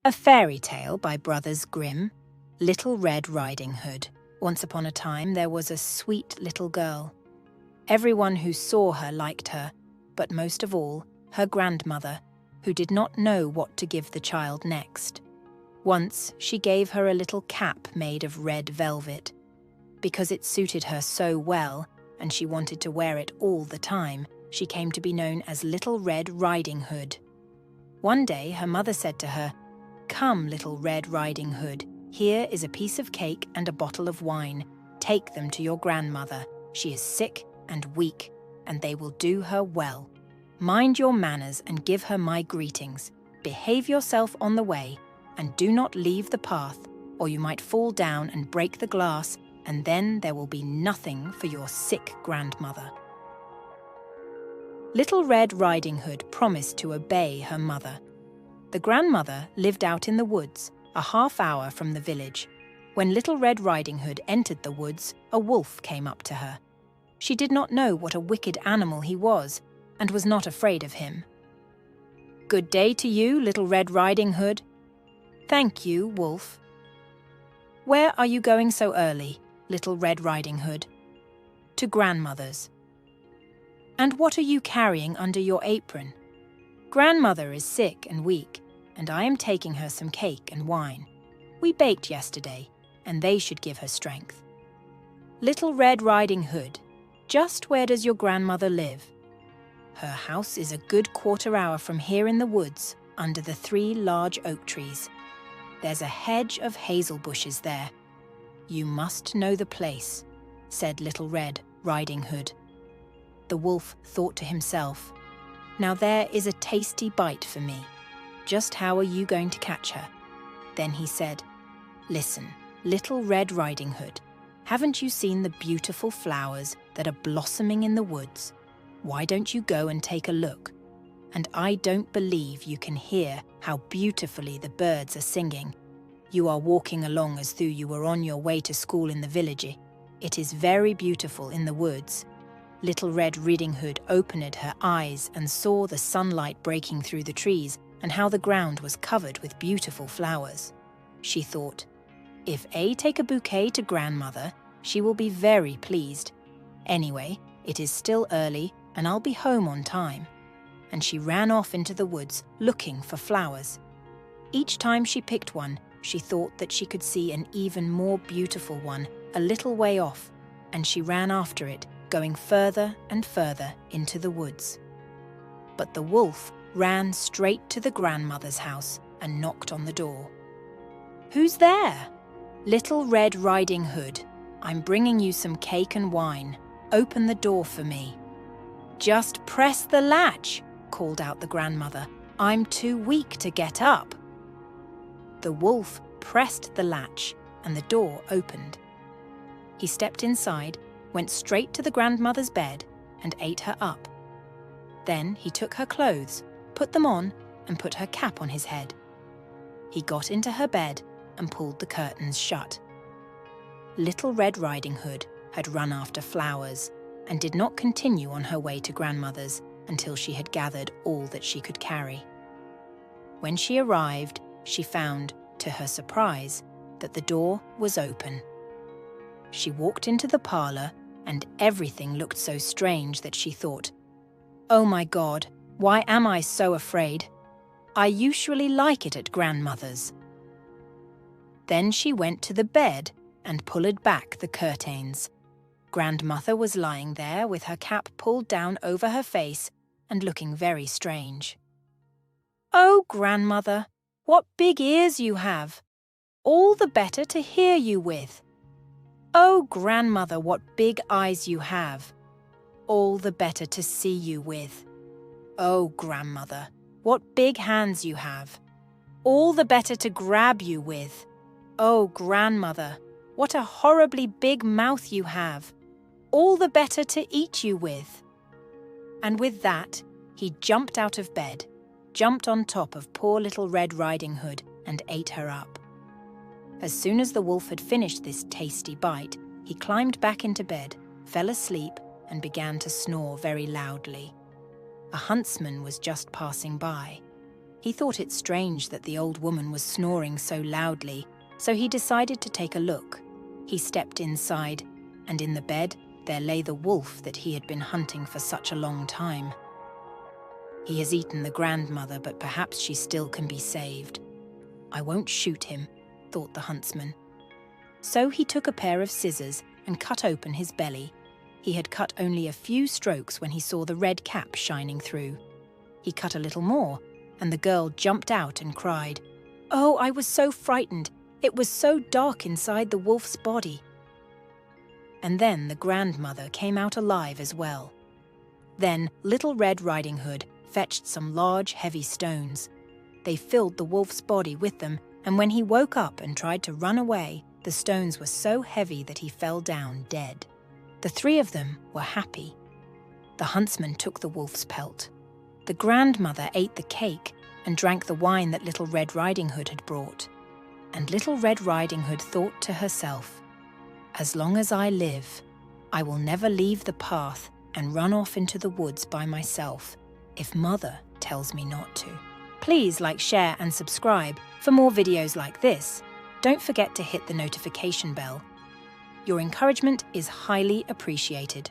A Fairy Tale by Brothers Grimm, Little Red Riding Hood. Once upon a time there was a sweet little girl. Everyone who saw her liked her, but most of all, her grandmother, who did not know what to give the child next. Once she gave her a little cap made of red velvet. Because it suited her so well, and she wanted to wear it all the time, she came to be known as Little Red Riding Hood. One day her mother said to her, "Come, Little Red Riding Hood, here is a piece of cake and a bottle of wine. Take them to your grandmother. She is sick and weak, and they will do her well. Mind your manners and give her my greetings. Behave yourself on the way, and do not leave the path, or you might fall down and break the glass, and then there will be nothing for your sick grandmother." Little Red Riding Hood promised to obey her mother. The grandmother lived out in the woods, a half-hour from the village. When Little Red Riding Hood entered the woods, a wolf came up to her. She did not know what a wicked animal he was, and was not afraid of him. "Good day to you, Little Red Riding Hood." "Thank you, wolf." "Where are you going so early, Little Red Riding Hood?" "To grandmother's." "And what are you carrying under your apron?" "Grandmother is sick and weak, and I am taking her some cake and wine. We baked yesterday, and they should give her strength." "Little Red Riding Hood, just where does your grandmother live?" "Her house is a good quarter-hour from here in the woods, under the 3 large oak trees. There's a hedge of hazel bushes there. You must know the place," said Little Red Riding Hood. The wolf thought to himself, "Now there is a tasty bite for me. Just how are you going to catch her?" Then he said, "Listen, Little Red Riding Hood, haven't you seen the beautiful flowers that are blossoming in the woods? Why don't you go and take a look? And I don't believe you can hear how beautifully the birds are singing. You are walking along as though you were on your way to school in the village. It is very beautiful in the woods." Little Red Riding Hood opened her eyes and saw the sunlight breaking through the trees and how the ground was covered with beautiful flowers. She thought, "If I take a bouquet to grandmother, she will be very pleased. Anyway, it is still early and I'll be home on time." And she ran off into the woods looking for flowers. Each time she picked one, she thought that she could see an even more beautiful one a little way off, and she ran after it, going further and further into the woods. But the wolf ran straight to the grandmother's house and knocked on the door. "Who's there?" "Little Red Riding Hood. I'm bringing you some cake and wine. Open the door for me." "Just press the latch," called out the grandmother. "I'm too weak to get up." The wolf pressed the latch and the door opened. He stepped inside, went straight to the grandmother's bed and ate her up. Then he took her clothes, put them on, and put her cap on his head. He got into her bed and pulled the curtains shut. Little Red Riding Hood had run after flowers and did not continue on her way to grandmother's until she had gathered all that she could carry. When she arrived, she found, to her surprise, that the door was open. She walked into the parlor, and everything looked so strange that she thought, "Oh my God, why am I so afraid? I usually like it at grandmother's." Then she went to the bed and pulled back the curtains. Grandmother was lying there with her cap pulled down over her face and looking very strange. "Oh, grandmother, what big ears you have! All the better to hear you with. Oh, grandmother, what big eyes you have! All the better to see you with. Oh, grandmother, what big hands you have! All the better to grab you with. Oh, grandmother, what a horribly big mouth you have! All the better to eat you with." And with that, he jumped out of bed, jumped on top of poor Little Red Riding Hood, and ate her up. As soon as the wolf had finished this tasty bite, he climbed back into bed, fell asleep, and began to snore very loudly. A huntsman was just passing by. He thought it strange that the old woman was snoring so loudly, so he decided to take a look. He stepped inside, and in the bed there lay the wolf that he had been hunting for such a long time. He has eaten the grandmother, but perhaps she still can be saved. I won't shoot him, thought the huntsman. So he took a pair of scissors and cut open his belly. He had cut only a few strokes when he saw the red cap shining through. He cut a little more, and the girl jumped out and cried, "Oh, I was so frightened. It was so dark inside the wolf's body." And then the grandmother came out alive as well. Then Little Red Riding Hood fetched some large, heavy stones. They filled the wolf's body with them, and when he woke up and tried to run away, the stones were so heavy that he fell down dead. The three of them were happy. The huntsman took the wolf's pelt. The grandmother ate the cake and drank the wine that Little Red Riding Hood had brought. And Little Red Riding Hood thought to herself, "As long as I live, I will never leave the path and run off into the woods by myself if Mother tells me not to." Please like, share and subscribe for more videos like this. Don't forget to hit the notification bell. Your encouragement is highly appreciated.